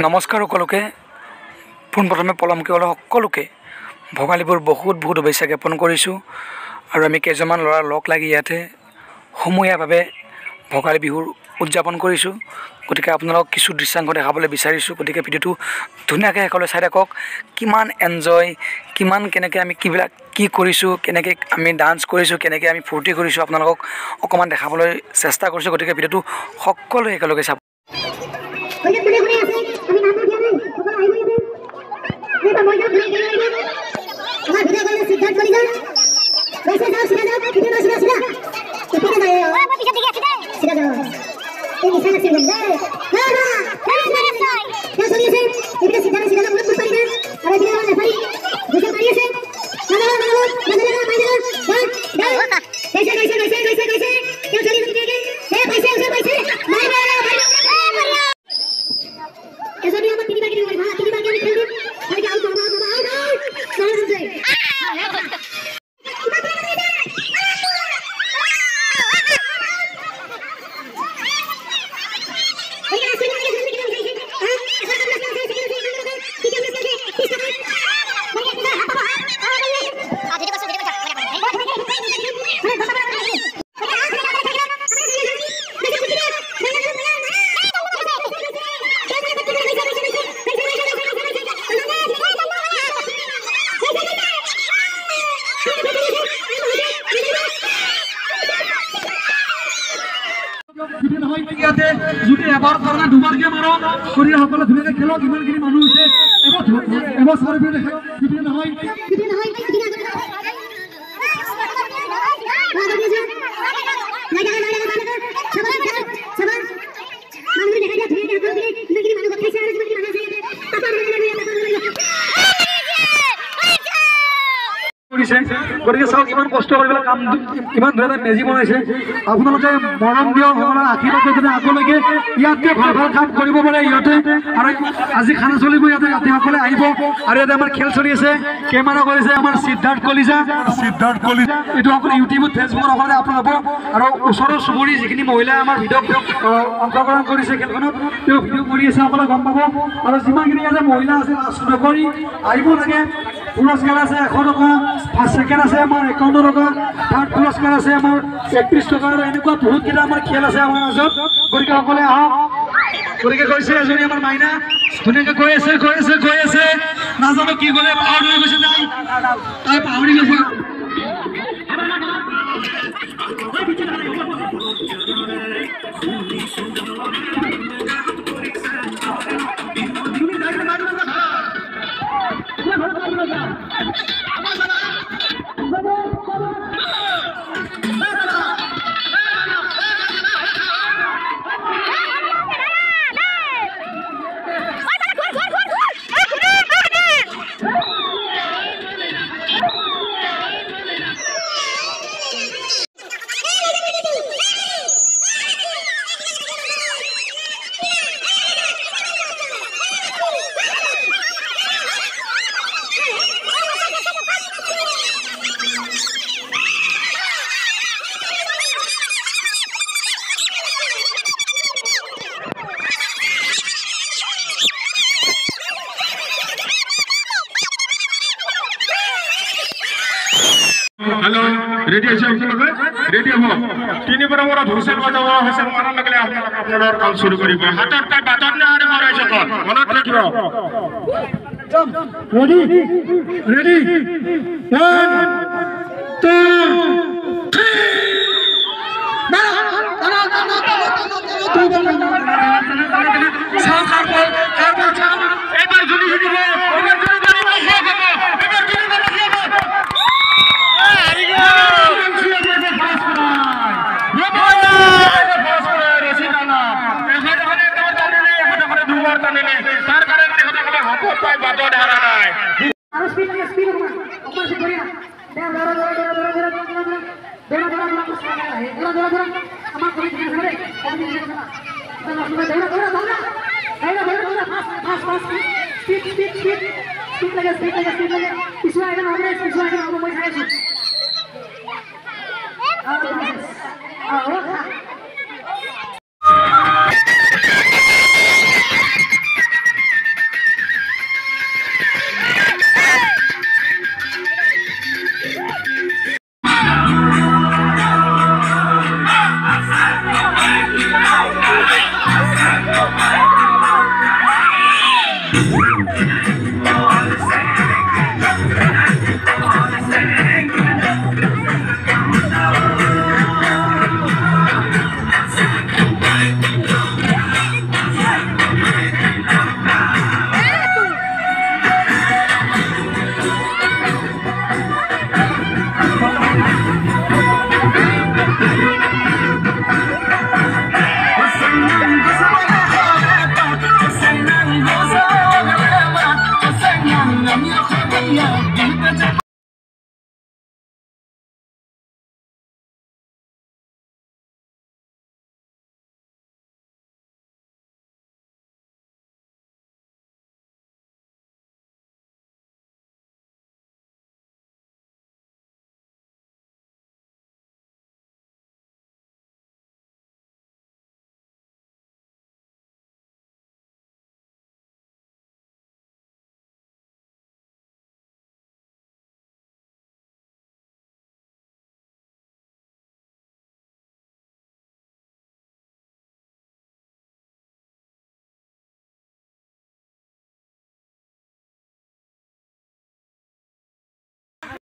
নমস্কাৰ সকলোকে পোনপ্ৰথমে পলমকৈ হ'লে সকলোকে ভোগালীবোৰ বহুত শুভেচ্ছা জ্ঞাপন কৰিছোঁ আৰু আমি কেইজনমান ল'ৰা লগ লাগি ইয়াতে সমূহীয়াভাৱে ভোগালী বিহুৰ উদযাপন কৰিছোঁ। গতিকে আপোনালোকক কিছু দৃশ্যাংশ দেখাবলৈ বিচাৰিছোঁ। গতিকে ভিডিঅ'টো ধুনীয়াকৈ শেষলৈ চাই থাকক। কিমান এনজয়, কিমান কেনেকৈ আমি কি কৰিছোঁ, কেনেকৈ আমি ডান্স কৰিছোঁ, কেনেকৈ আমি ফূৰ্তি কৰিছোঁ আপোনালোকক অকণমান দেখাবলৈ চেষ্টা কৰিছোঁ। গতিকে ভিডিঅ'টো সকলোৱে একেলগে চাব। যদি এবাৰ কাৰণে দুবাৰকে মাৰো কৰি সকলো ধুনীয়াকৈ খেলক। ইমানখিনি মানুহ হৈছে এবাৰ চাৰি মিনিট দেখাওক। যদি নহয় গতিকে চাওক ইমান কষ্ট কৰি পেলাই কাম ইমান ধুনীয়া মেজি বনাইছে। আপোনালোকে মৰম দিয়ক, সকলোৰে আশীৰ্বাদ কৰি আগলৈকে ইয়াতে ভাল ভাল কাম কৰিব পাৰে ইয়াতে। আৰু আজি খানা চলিব ইয়াতে, ৰাতিসকলে আহিব। আৰু ইয়াতে আমাৰ খেল চলি আছে, কেমেৰা কৰিছে আমাৰ সিদ্ধাৰ্থ কলিজা। এইটো সকলো ইউটিউবত ফেচবুকত সকলোৱে আপলোড হ'ব। আৰু ওচৰৰ চুবুৰী যিখিনি মহিলাই আমাৰ ভিডিঅ' অংশগ্ৰহণ কৰিছে খেলখনত, তেওঁ ভিডিঅ' কৰি আছে, সকলোৱে গম পাব। আৰু যিমানখিনি ইয়াতে মহিলা আছে লাষ্ট নকৰি আহিব লাগে। পুৰস্কাৰ আছে 100 টকা, ফাৰ্ষ্ট ছেকেণ্ড আছে আমাৰ 51 টকা, থাৰ্ড পুৰস্কাৰ আছে আমাৰ 31 টকা। আৰু এনেকুৱা বহুতকেইটা আমাৰ খেল আছে আমাৰ মাজত। গতিকে সকলোৱে আহক। গতিকে কৈছে এজনী আমাৰ মাইনা ধুনীয়াকৈ গৈ আছে নাজানো কি ক'লে, পাহৰি গৈছে তাই পাহৰি গৈছে। हेलो रेडी আছে আপোনালোকে ৰেডি হ'ব। তিনি বৰাবৰত হুইচেল বজাব, হুইচেল মাৰাৰ লগে লগে আপোনালোকৰ কাম শুৰু কৰিব। হাতত পাই বাটত না আৰে মাৰাইছে কল মনত ৰাখিব। ৰেডি 1 2